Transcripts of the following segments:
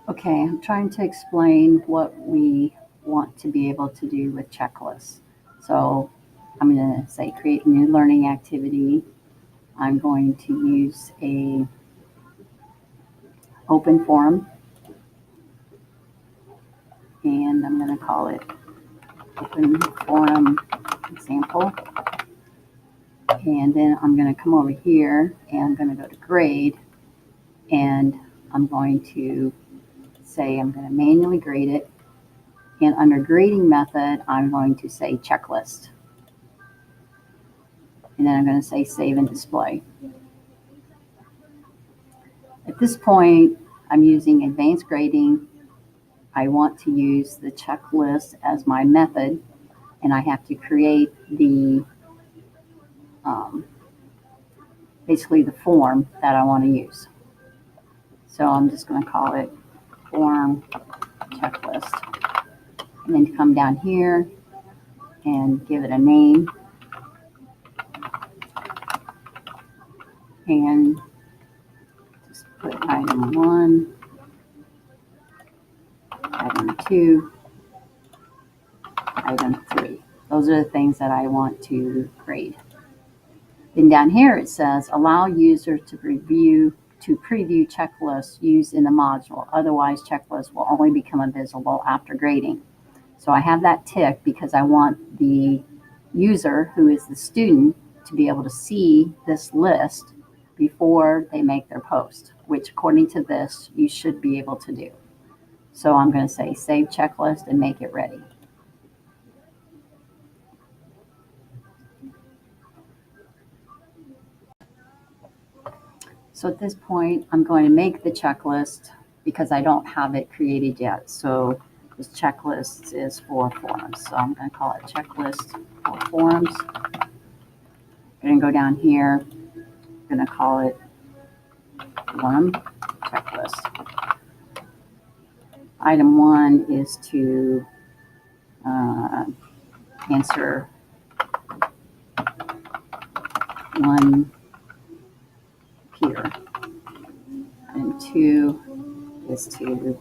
Okay, I'm trying to explain what we want to be able to do with checklists. So I'm going to say create a new learning activity. I'm going to use a open forum, and I'm going to call it open forum example. And then I'm going to come over here and I'm going to go to grade, and I'm going to say I'm going to manually grade it. And under grading method, I'm going to say checklist. And then I'm going to say save and display. At this point, I'm using advanced grading. I want to use the checklist as my method, and I have to create the basically the form that I want to use. So I'm just going to call it form checklist, and then come down here and give it a name, and just put item 1, item 2, item 3. Those are the things that I want to grade. Then down here it says allow users to preview checklists used in the module. Otherwise, checklists will only become visible after grading. So I have that ticked because I want the user, who is the student, to be able to see this list before they make their post, which according to this, you should be able to do. So I'm going to say save checklist and make it ready. So at this point, I'm going to make the checklist because I don't have it created yet. So this checklist is for forums. So I'm going to call it checklist for forums. I'm going to go down here. I'm going to call it forum checklist. Item 1 is to answer one peer. Item 2 is to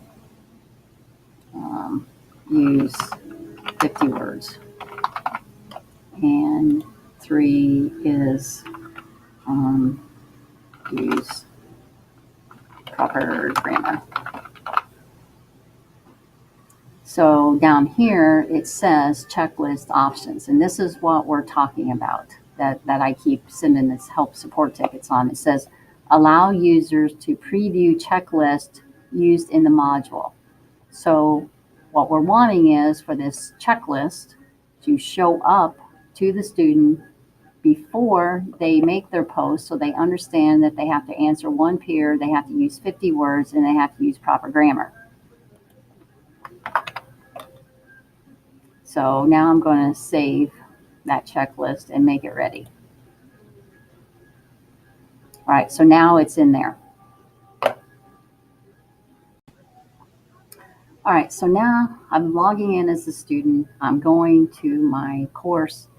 use 50 words. And 3 is use proper grammar. So down here it says checklist options, and this is what we're talking about that I keep sending this help support tickets on. It says allow users to preview checklist used in the module. So what we're wanting is for this checklist to show up to the student before they make their post, so they understand that they have to answer one peer, they have to use 50 words, and they have to use proper grammar. So now I'm going to save that checklist and make it ready. All right, so now it's in there. All right, so now I'm logging in as a student. I'm going to my course,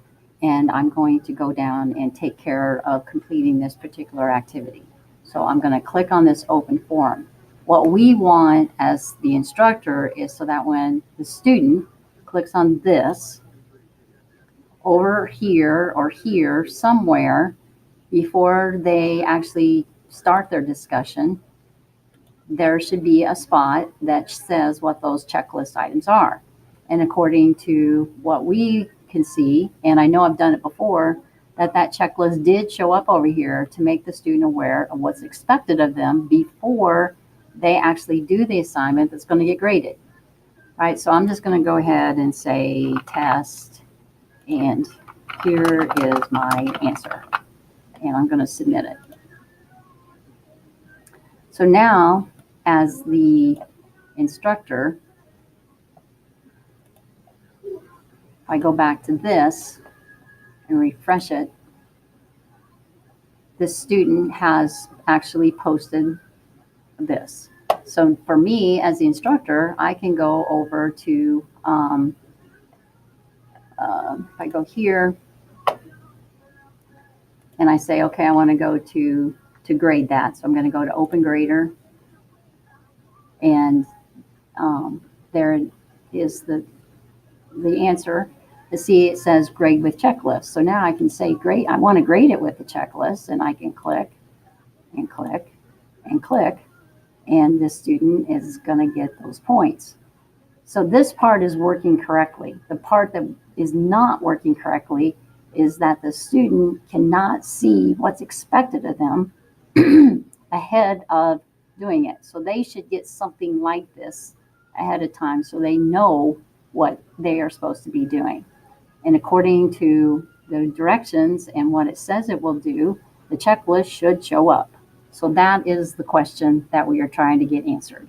and I'm going to go down and take care of completing this particular activity. So I'm going to click on this open forum. What we want as the instructor is so that when the student clicks on this, over here or here somewhere, before they actually start their discussion, there should be a spot that says what those checklist items are. And according to what we can see, and I know I've done it before, that checklist did show up over here to make the student aware of what's expected of them before they actually do the assignment that's going to get graded. All right, so I'm just going to go ahead and say test, and here is my answer, and I'm going to submit it. So now, as the instructor, if I go back to this and refresh it, this student has actually posted this. So for me as the instructor, I can go over to, if I go here and I say, okay, I want to go to grade that. So I'm going to go to Open Grader, and there is the answer. To see, it says grade with checklist. So now I can say grade, I want to grade it with the checklist, and I can click and click and click, and the student is going to get those points. So this part is working correctly. The part that is not working correctly is that the student cannot see what's expected of them ahead of doing it. So they should get something like this ahead of time so they know what they are supposed to be doing. And according to the directions and what it says it will do, the checklist should show up. So that is the question that we are trying to get answered.